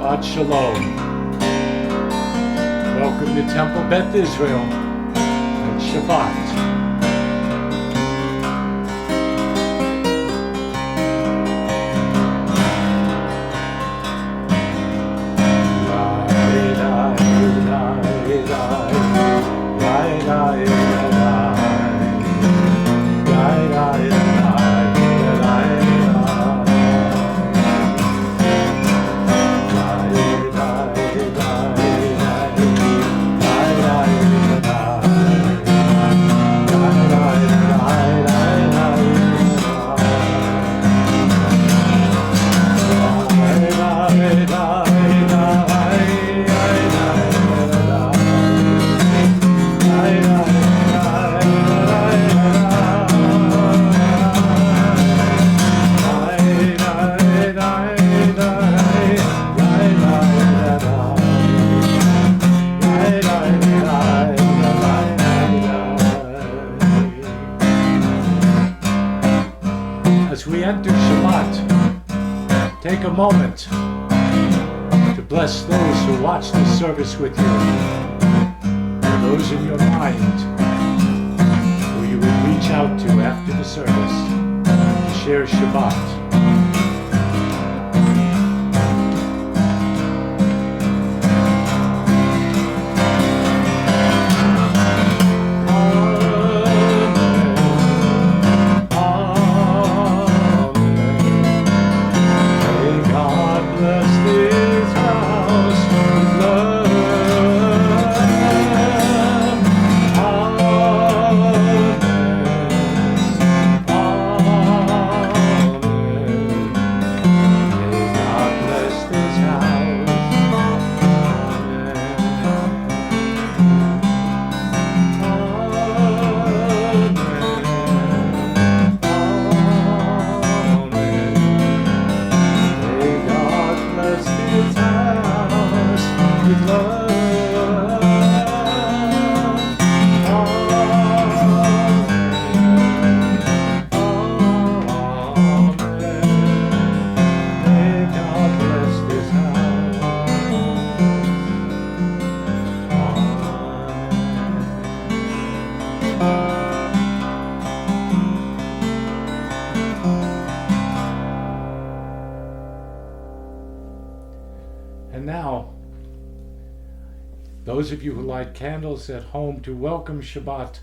Shabbat Shalom. Welcome to Temple Beth Israel and Shabbat. As we enter Shabbat, take a moment to bless those who watch this service with you, those in your mind who you would reach out to after the service to share Shabbat. And now, those of you who light candles at home to welcome Shabbat,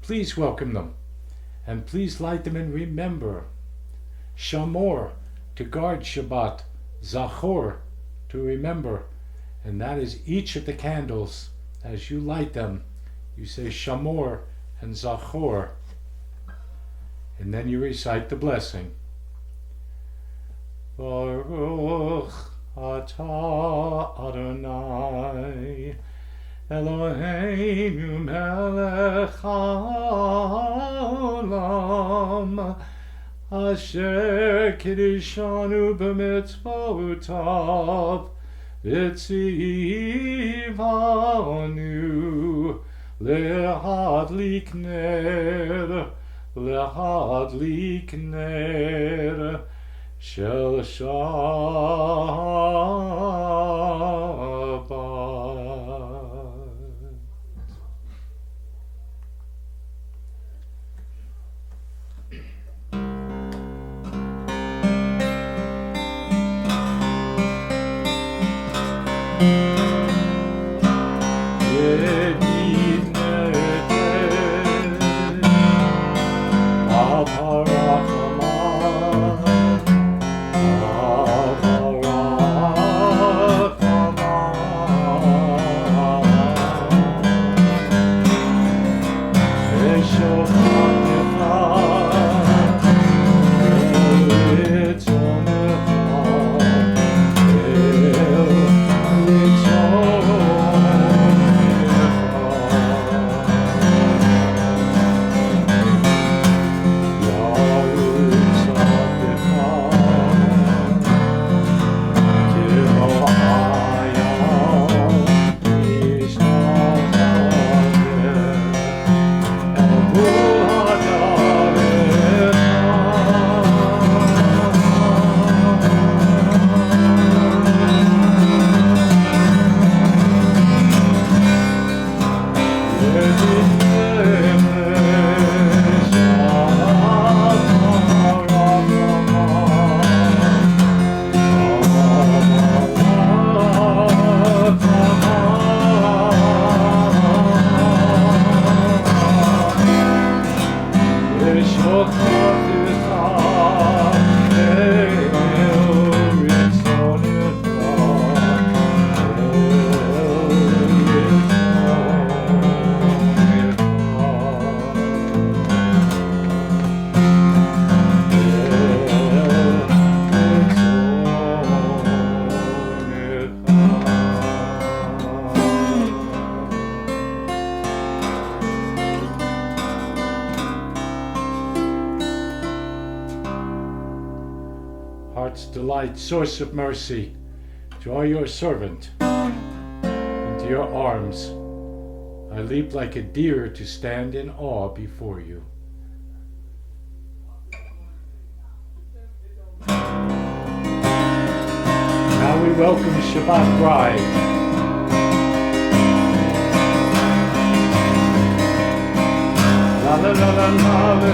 please welcome them. And please light them and remember. Shamor, to guard Shabbat. Zachor, to remember. And that is each of the candles, as you light them, you say Shamor and Zachor. And then you recite the blessing. Baruch Atah Adonai Eloheinu melech haolam asher kiddushanu b'mitzvotav v'tzivanu lehadlik ner Shel Shabbat. Heart's delight, source of mercy, draw your servant into your arms. I leap like a deer to stand in awe before you. Now we welcome Shabbat Bride. La la la la la la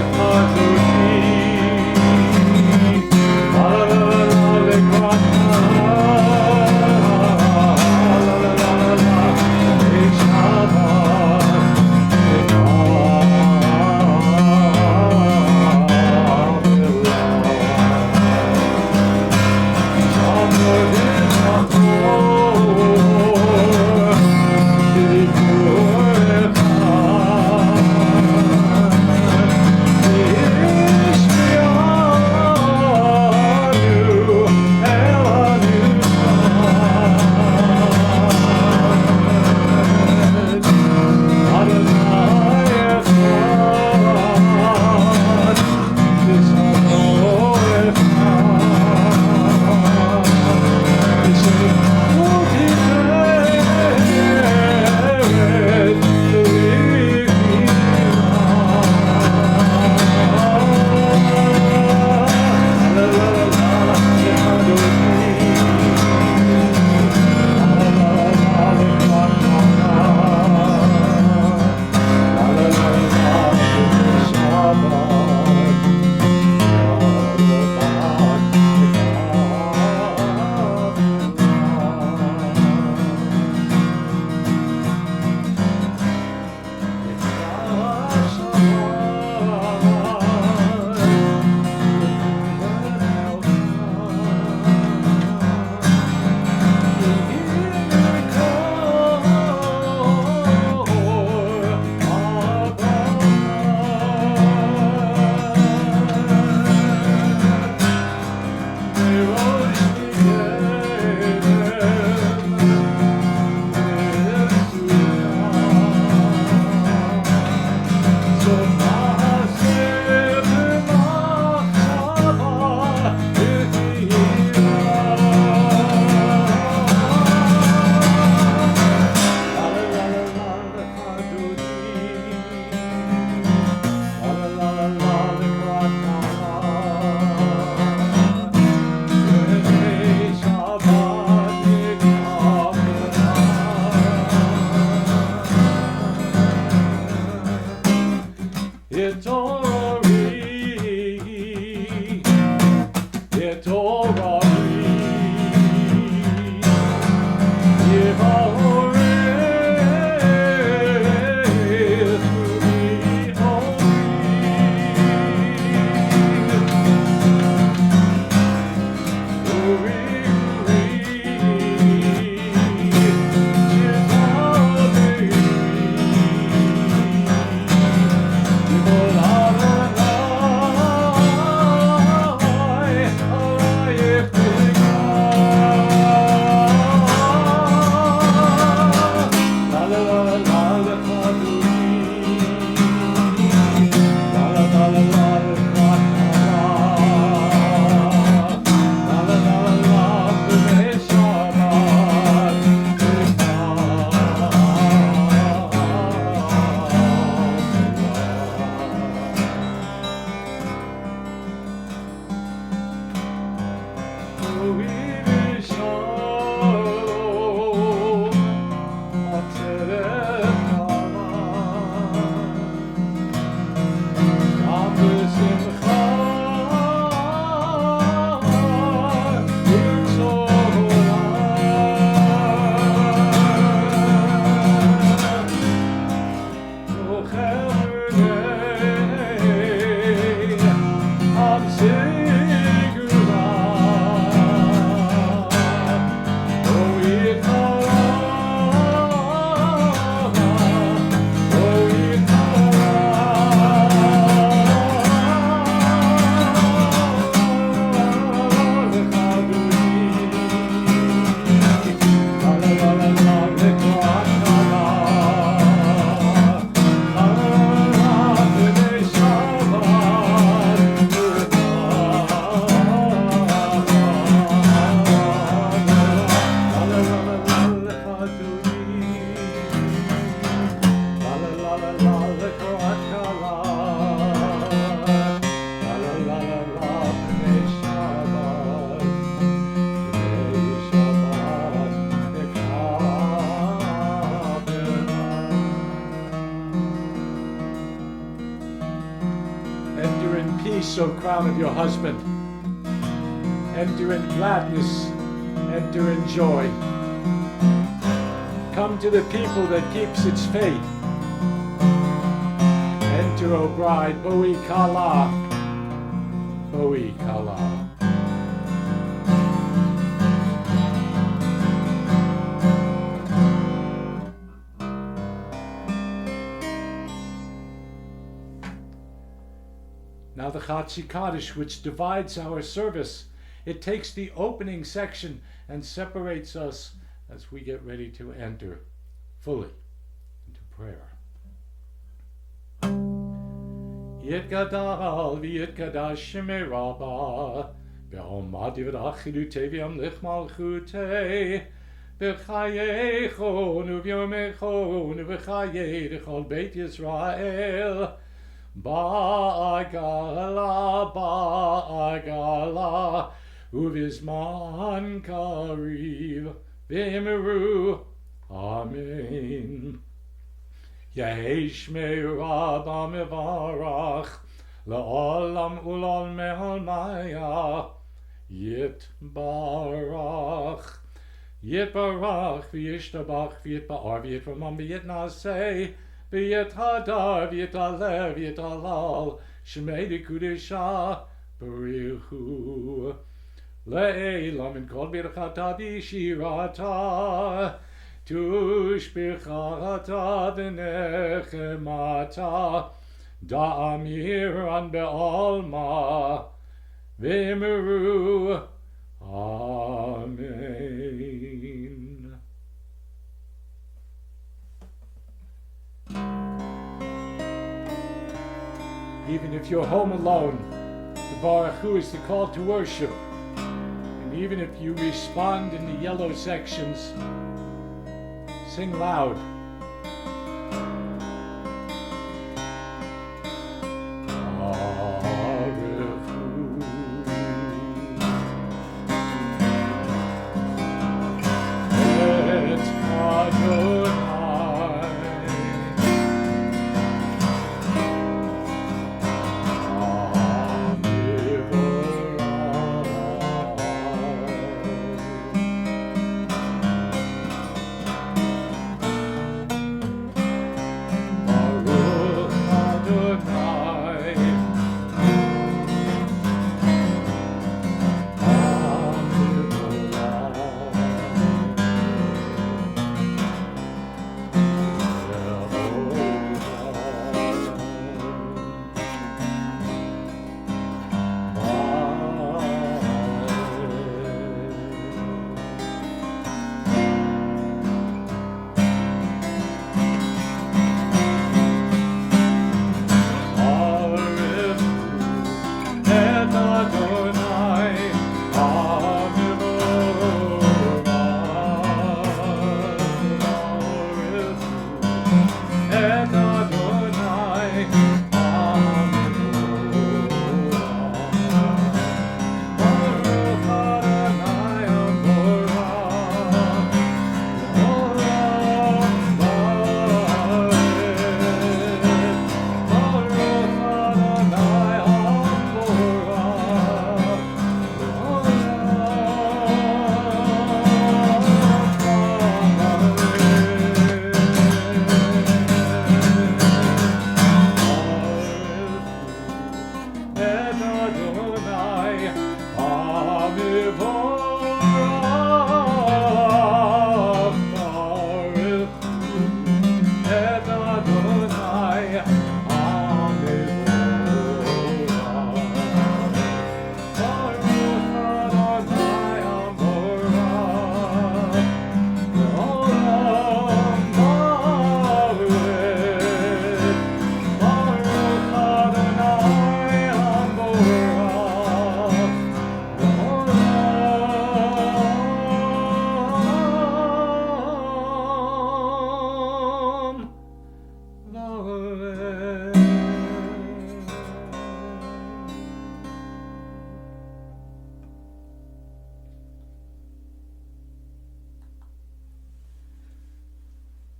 peace, O crown of your husband. Enter in gladness, enter in joy. Come to the people that keeps its faith. Enter, O bride, Boi Kala, Boi Kala. Now the Chatzi Kaddish, which divides our service, it takes the opening section and separates us as we get ready to enter fully into prayer. Yitgadal v'yitgadash shemei Rabbah b'homad yivrach chilutei v'yamlich malchutei b'chayechon u'v'yomechon u'v'chayei d'chol Beit Yisrael Ba'agala, ba'agala, uvizman kariv, v'imiru, Amen. Yehesh me'urabah mevarach, la'olam ulol me'olmaya, Yitbarach, Yitbarach, v'yishtabach, v'yitba'ar, v'yitramam, v'yitnaseh, V'yet hadar, v'yet alev, v'yet alal, shemei dekudesha, barichu. Le'elam in kol birchata v'shirata, tushbichata v'nechemata, da'amiran be'alma, v'emiru, Amen. Even if you're home alone, the Baruch Hu is the call to worship. And even if you respond in the yellow sections, sing loud.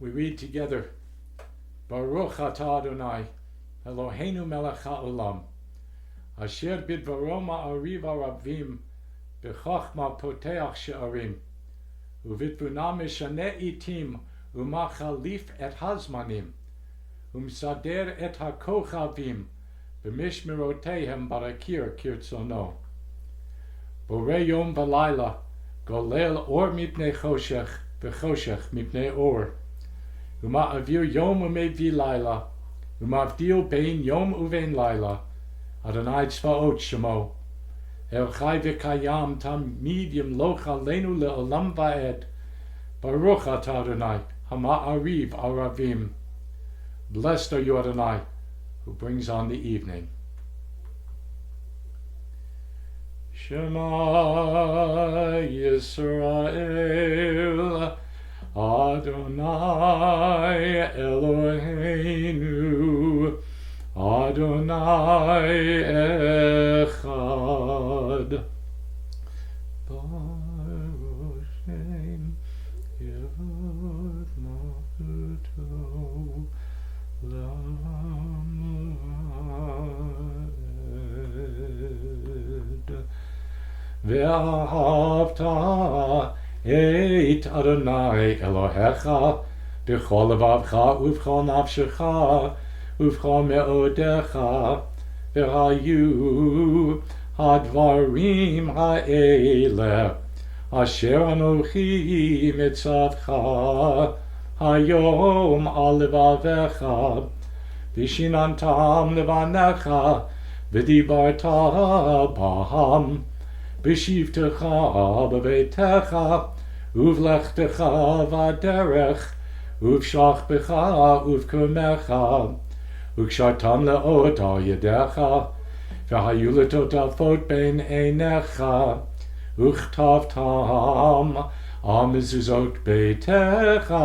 We read together, Baruch atah Adonai, Eloheinu melech haolam, Asher bidvaro ma'ariv aravim, b'chochma poteach she'arim, uvitvuna mishane itim, umachalif et hazmanim, umsader et hakochavim, b'mishmerotehem barakir kirtzono. Borei yom v'layla, golel or mipnei choshech, v'choshech mipnei or. Uma'avir yom u'mevi layla, umavdil bein yom uvein layla, Adonai tzvaot shemo. El chai v'kayam tamid yimloch aleinu le'olam va'ed. Baruch atah Adonai, hama'ariv aravim. Blessed are you, Adonai, who brings on the evening. Shema Yisrael, Adonai Eloheinu, Adonai Echad. Baruch Shem Yevod Malchuto Lamed. Ve'ahavta et Adonai Elohecha b'chol levavcha u'v'chol nafshecha u'v'chol me'odecha v'hayu hadvarim ha'ele asher anochi mitzavcha hayom al levavecha v'shinantam levanecha v'dibarta baham b'shivtecha b'veitecha uvlechtecha v'aderech uv'shachbecha uv'kumecha u'kshartam le'ot al yedecha v'hayu letotafot ben einecha u'chtavtam al mezuzot beitecha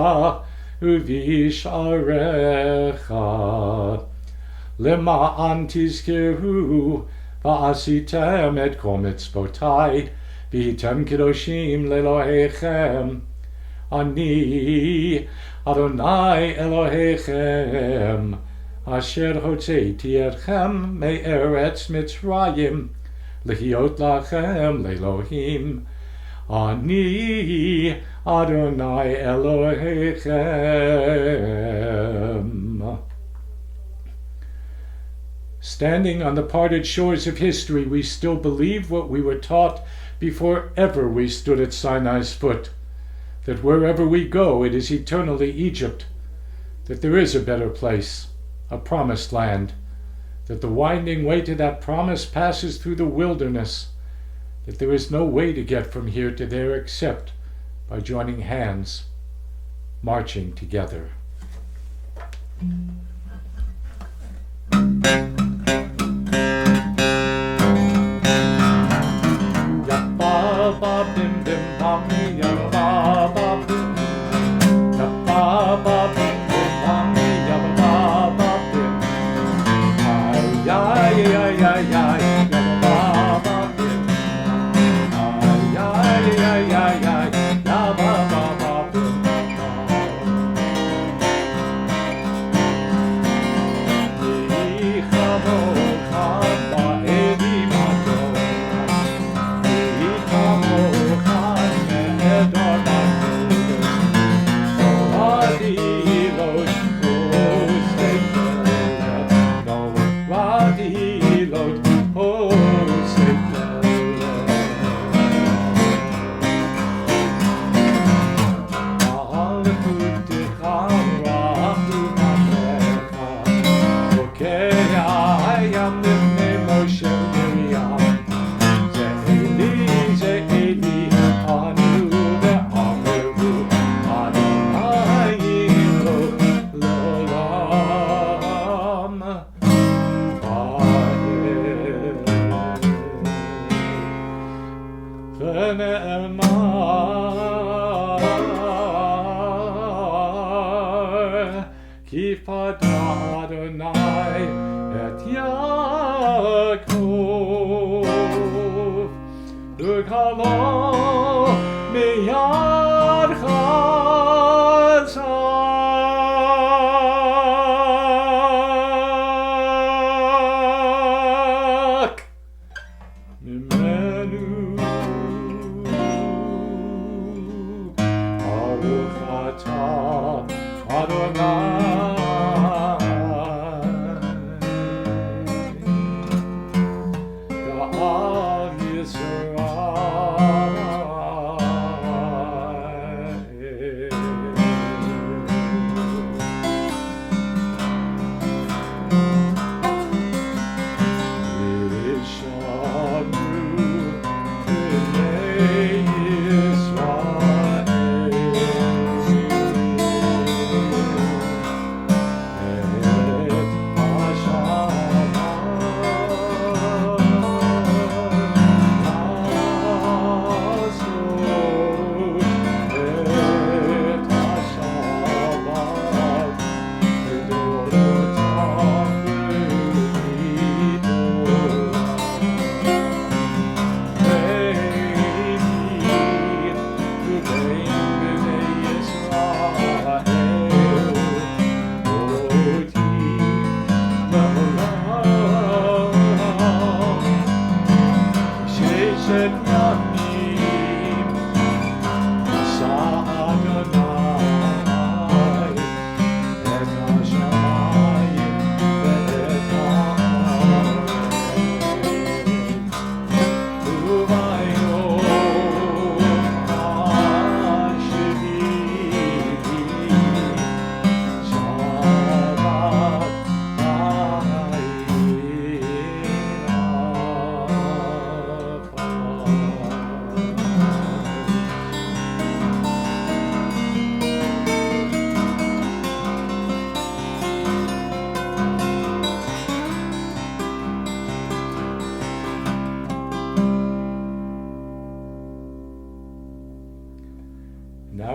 uv'yisharecha lema'an tizkeru va'asitem et kol mitzvotai v'hitem kedoshim le'Elohechem. Ani Adonai Elohechem asher hotzeiti etchem me'eretz Mitzrayim lehiot lachem le'Elohim. Ani Adonai Elohechem. Standing on the parted shores of history, we still believe what we were taught before ever we stood at Sinai's foot, that wherever we go, it is eternally Egypt, that there is a better place, a promised land, that the winding way to that promise passes through the wilderness, that there is no way to get from here to there except by joining hands, marching together. Kifat Adonai et Yah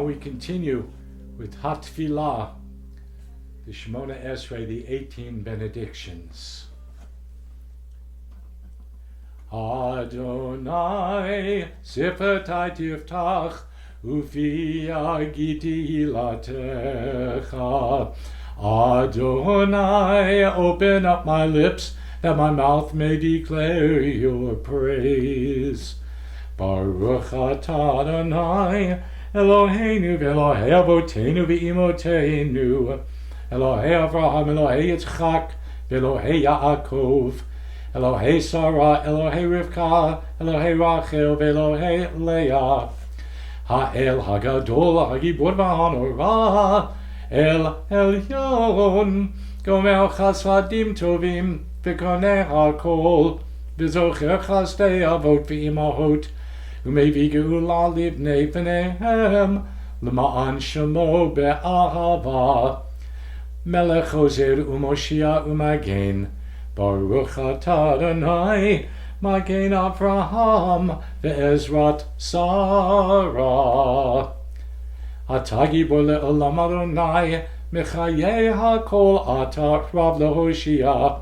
Now we continue with Hatfilah, the Shemona Esrei, the 18 benedictions. Adonai, Sifatai Tiftach, Ufi Agiti Latecha. Adonai, open up my lips, that my mouth may declare your praise. Baruch atah Adonai, Eloheinu v'Elohei Avotenu v'Imotenu, Elohei Avraham, Elohei Yitzchak, v'Elohei Yaakov, Elohei Sarah, Elohei Rivka, Elohei Rachel, v'Elohei Leah, Ha'el Hagadol, Hagibor v'Hanorah, El Elyon, Gomer Chasvadim Tovim, V'Koneh HaKol, V'Zocher Chasdei Avot v'Imahot, U'Mevi Geula Livnei V'Nehem, L'Ma'an Shemo Be'ahava, Melech Ozer U'Moshia U'Magen, Baruch atah Adonai, Magen Avraham, Ve'ezrat Sarah. Atah Gibor le'olam Adonai, Mechayeh HaKol atah Rav leHoshia,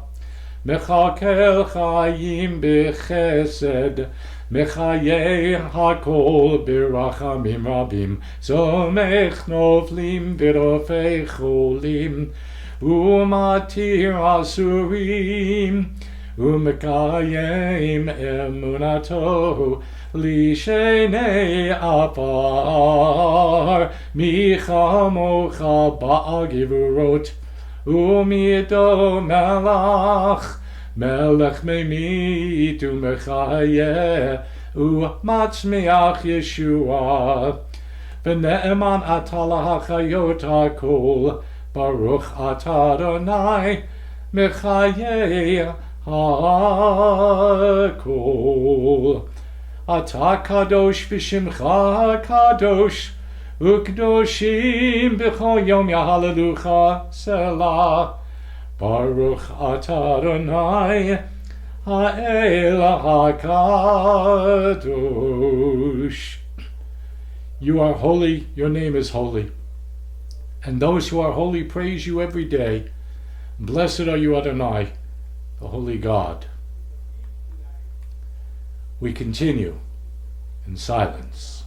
Mechakel Chayim B'Chesed, Mechayeh HaKol B'Rachamim Rabim, Zomech Novlim V'Rofei Cholim, Umatir Asurim, Umekayim Emunato, Lishenei Apar, Michamocha Ba'al Givurot, Umido Melach, Melech Memit Umechayeh, Umatzmeach Yeshua, V'ne'eman Atala HaChayot HaKol, Baruch atah Adonai, Mechayeh HaKol. Atah Kadosh v'Shimcha Kadosh, U'Kdoshim b'chol Yom Yahalelucha Selah. Baruch atah Adonai, Ha'el HaKadosh. You are holy, your name is holy. And those who are holy praise you every day. Blessed are you, Adonai, the holy God. We continue in silence.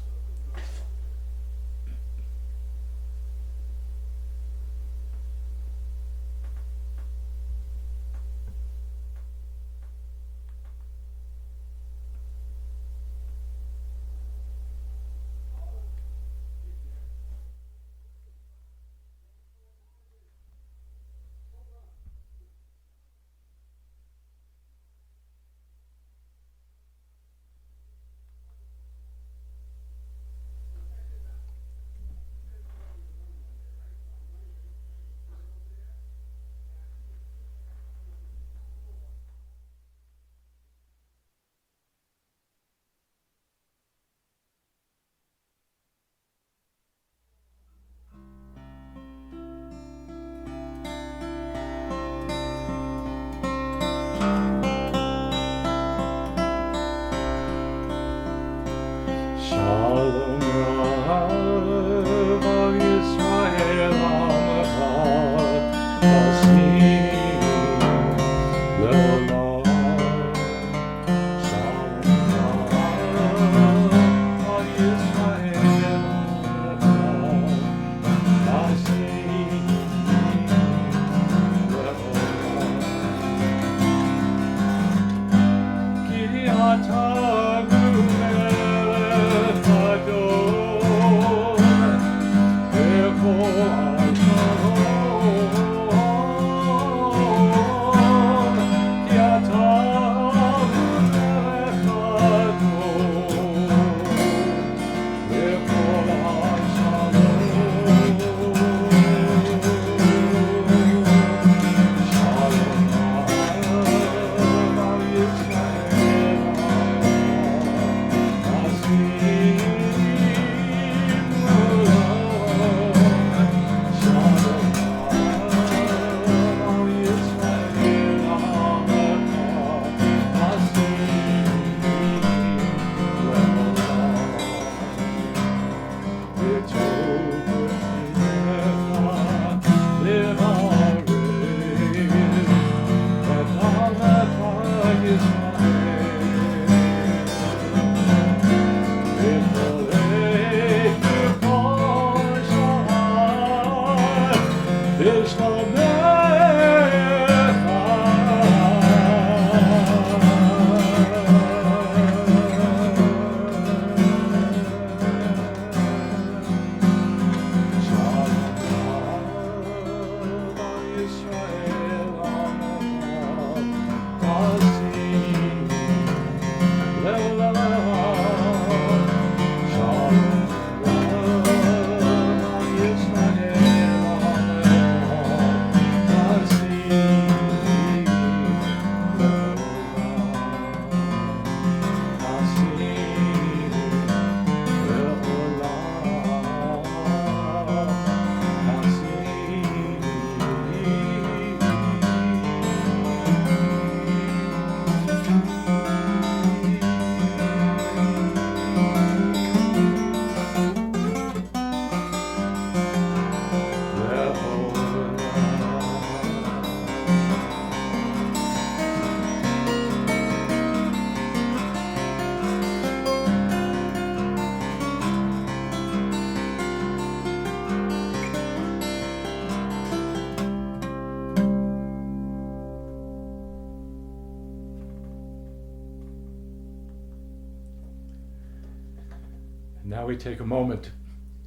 Now we take a moment,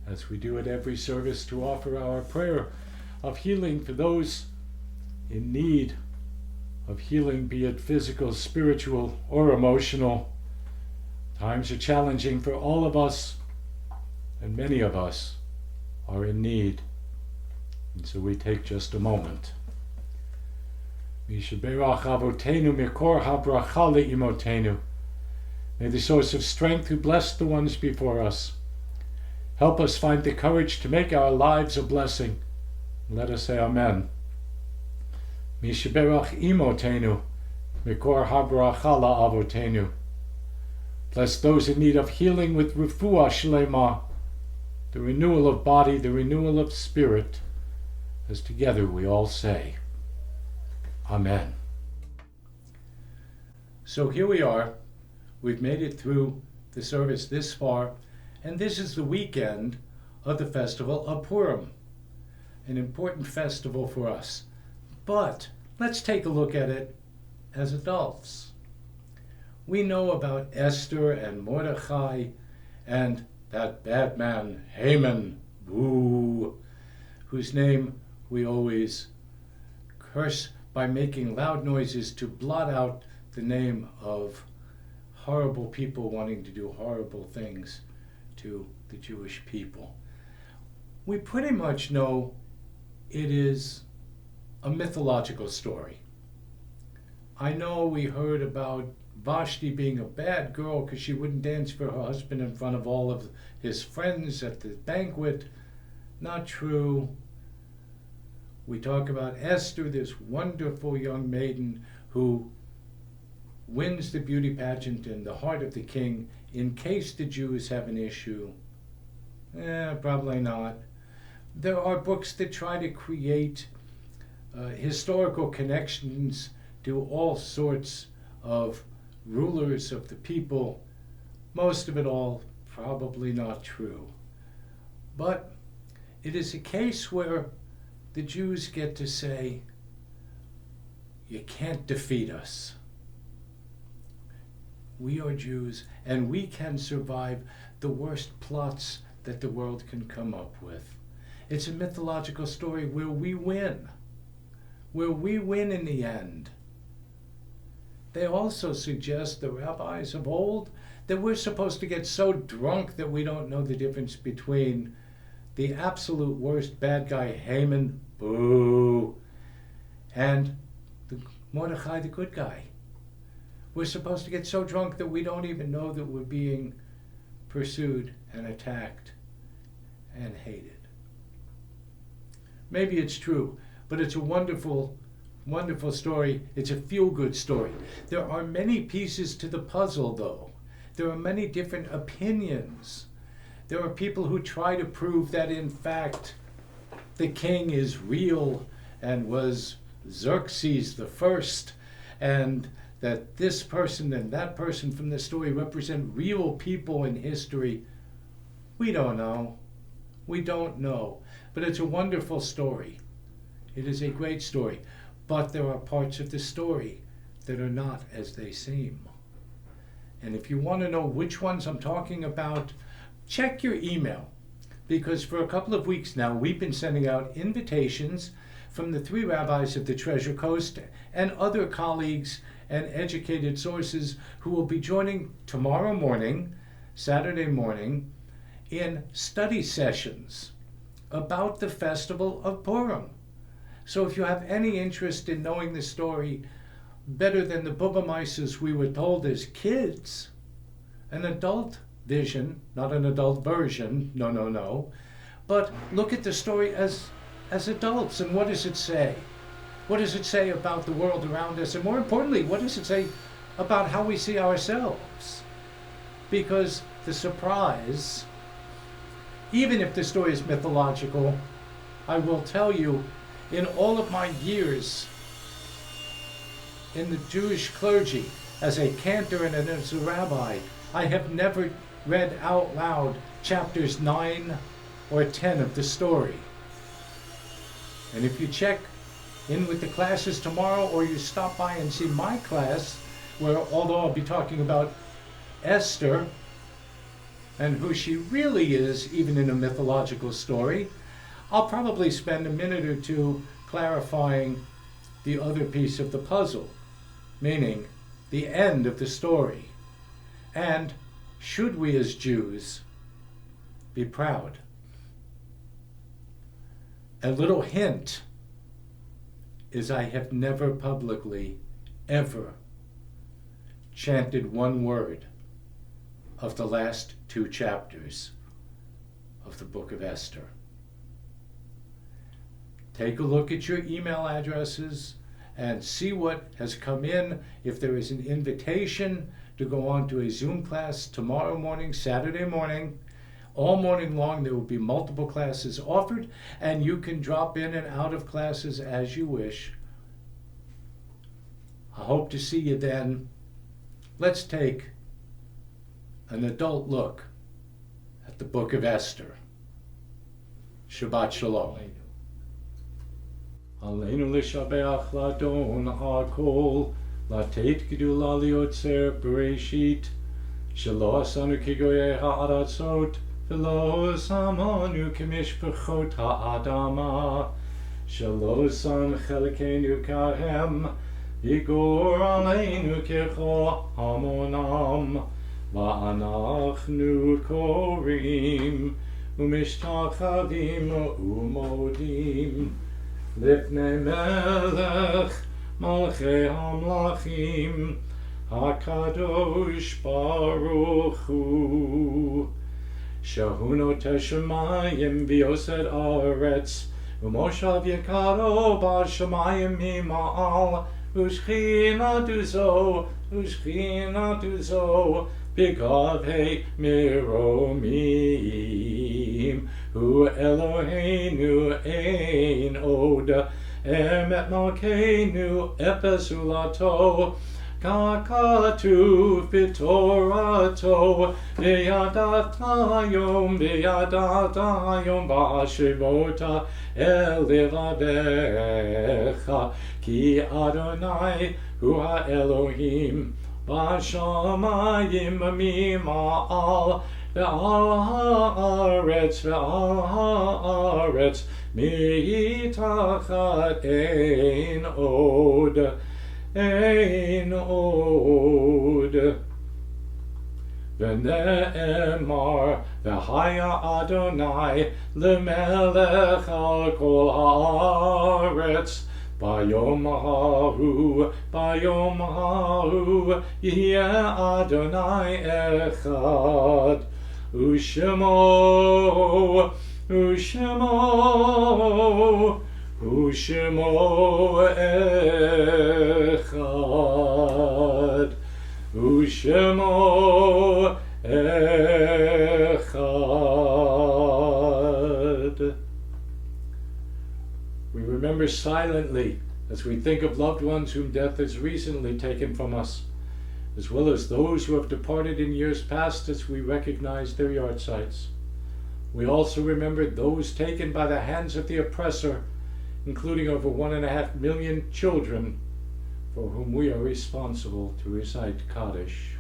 as we do at every service, to offer our prayer of healing for those in need of healing, be it physical, spiritual, or emotional. Times are challenging for all of us, and many of us are in need. And so we take just a moment. Mishaberach Avotenu Mikor HaBracha Le'imotenu. May the source of strength who blessed the ones before us help us find the courage to make our lives a blessing. Let us say Amen. Mishaberach Imotenu Mikor HaBracha La'avotenu. Bless those in need of healing with Refuah Shlema, the renewal of body, the renewal of spirit, as together we all say Amen. So here we are. We've made it through the service this far, and this is the weekend of the festival of Purim, an important festival for us. But let's take a look at it as adults. We know about Esther and Mordechai and that bad man Haman, boo, whose name we always curse by making loud noises to blot out the name of horrible people wanting to do horrible things to the Jewish people. We pretty much know it is a mythological story. I know we heard about Vashti being a bad girl because she wouldn't dance for her husband in front of all of his friends at the banquet. Not true. We talk about Esther, this wonderful young maiden who wins the beauty pageant in the heart of the king in case the Jews have an issue. Probably not. There are books that try to create historical connections to all sorts of rulers of the people. Most of it all probably not true. But it is a case where the Jews get to say, you can't defeat us. We are Jews, and we can survive the worst plots that the world can come up with. It's a mythological story where we win in the end. They also suggest, the rabbis of old, that we're supposed to get so drunk that we don't know the difference between the absolute worst bad guy, Haman, boo, and Mordechai, the good guy. We're supposed to get so drunk that we don't even know that we're being pursued and attacked and hated. Maybe it's true, but it's a wonderful, wonderful story. It's a feel-good story. There are many pieces to the puzzle, though. There are many different opinions. There are people who try to prove that, in fact, the king is real and was Xerxes the First, and that this person and that person from the story represent real people in history. We don't know. We don't know. But it's a wonderful story. It is a great story. But there are parts of the story that are not as they seem. And if you want to know which ones I'm talking about, check your email. Because for a couple of weeks now, we've been sending out invitations from the 3 rabbis of the Treasure Coast and other colleagues and educated sources who will be joining tomorrow morning, Saturday morning, in study sessions about the festival of Purim. So if you have any interest in knowing the story better than the Bubba Mises we were told as kids, an adult vision, not an adult version, no, but look at the story as adults. And what does it say? What does it say about the world around us? And more importantly, what does it say about how we see ourselves? Because the surprise, even if the story is mythological, I will tell you, in all of my years in the Jewish clergy, as a cantor and as a rabbi, I have never read out loud chapters 9 or 10 of the story. And if you check in with the classes tomorrow, or you stop by and see my class, where although I'll be talking about Esther and who she really is, even in a mythological story, I'll probably spend a minute or two clarifying the other piece of the puzzle, meaning the end of the story. And should we as Jews be proud? A little hint is I have never publicly, ever chanted one word of the last 2 chapters of the book of Esther. Take a look at your email addresses and see what has come in. If there is an invitation to go on to a Zoom class tomorrow morning, Saturday morning, all morning long there will be multiple classes offered, and you can drop in and out of classes as you wish. I hope to see you then. Let's take an adult look at the book of Esther. Shabbat Shalom. Aleinu l'shabeach l'adon ha'kol, לתת גדולה ליוצר בראשית, שלא עשנו כגויי הארצות, ולא שמנו כמשפחות האדמה, שלא שם חלקנו כהם, ויגור עלינו ככל המונם, ואנחנו קוראים ומשתחווים ומודים לפני מלך מלכי המלכים, הקדוש ברוך הוא, שהוא נוטה שמיים ויוסד ארץ, ומושב יקרו בשמיים ממעל, ושכינתו זו בגבי מרומים, הוא אלוהינו אין עוד, אמת מלכנו אפס עולתו, ככתוב בתורתו, וידעת היום והשבות אל לבביך, כי אדוני הוא האלוהים בשמיים ממעל, ועל הארץ מתחת אין עוד. ונאמר, והיה אדוני למלך על כל הארץ, ביום ההוא יהיה אדוני אחד, ושמו אחד, ושמו אחד. We remember silently as we think of loved ones whom death has recently taken from us, as well as those who have departed in years past as we recognize their yard sites. We also remember those taken by the hands of the oppressor, including over 1.5 million children for whom we are responsible to recite Kaddish.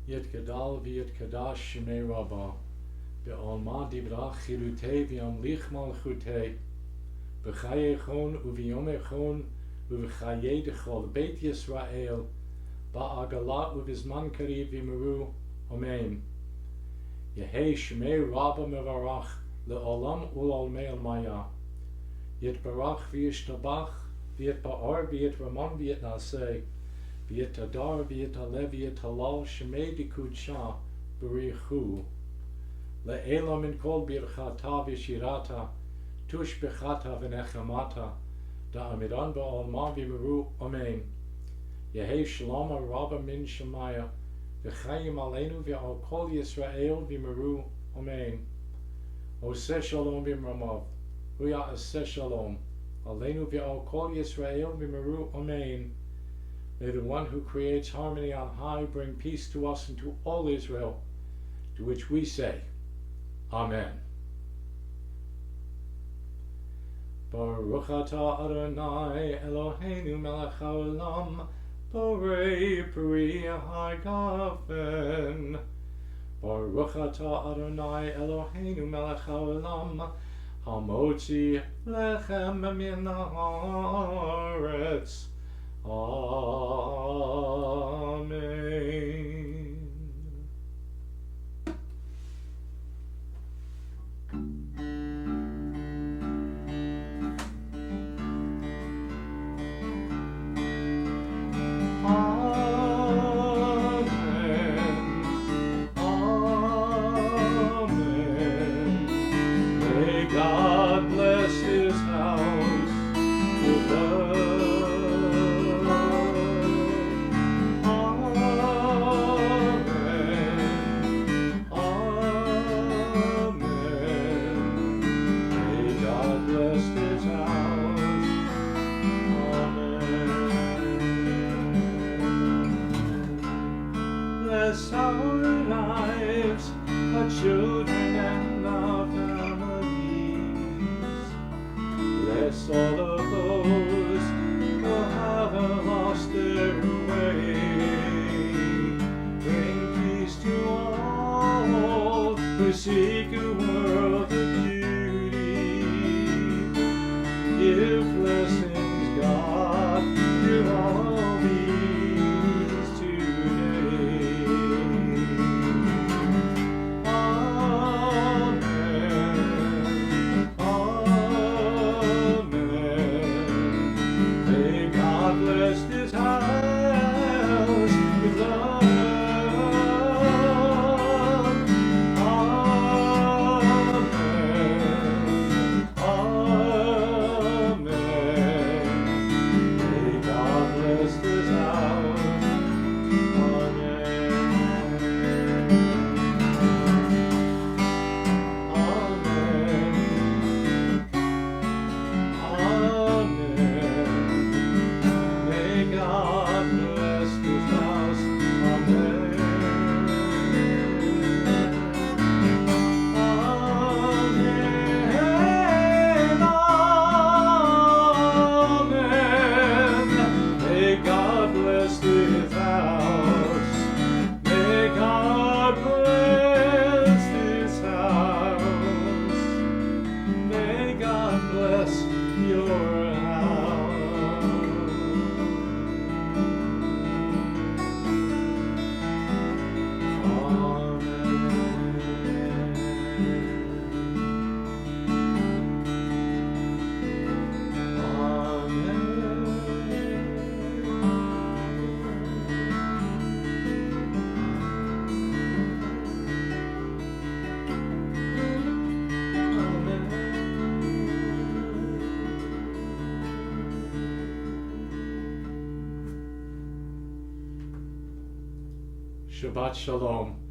Yet Gadal v'yet Kadash Shemei Rabbah, Be'olma Dibrach Chilutei v'yamlich Malchutei, B'chaye Echon u'v'yom Echon u'v'chaye Dechol Beit Yisrael, Ba'agala u'v'zman Kariv v'meru, Amen. Yehei Shemei Rabbah Mevarach, Le'olam u'l'olmei al-maya, Yet Barach v'yishtabach, v'yet Ba'ar v'yet Ramon v'yet Naseh, V'yet Adar v'yet Alev v'yet Halal Shemei Dikudsha B'richu Le'ela min kol birchata v'shirata Tush bechata v'nechamata Da'amiran ba'olma v'meru Amen. Yehei Shalom Rabba min Shemaya V'chayim aleinu v'al kol Yisrael v'meru Amen. Oseh Shalom v'mramav Huya Aseh Shalom Aleinu v'al kol Yisrael v'meru Amen. May the one who creates harmony on high bring peace to us and to all Israel, to which we say, Amen. Baruch atah Adonai Eloheinu melech haolam, borei pri hagafen. Baruch atah Adonai Eloheinu melech haolam, hamotzi lechem min haaretz. Amen. Amen. Amen. May God bless his house with us. Amen. Shabbat Shalom.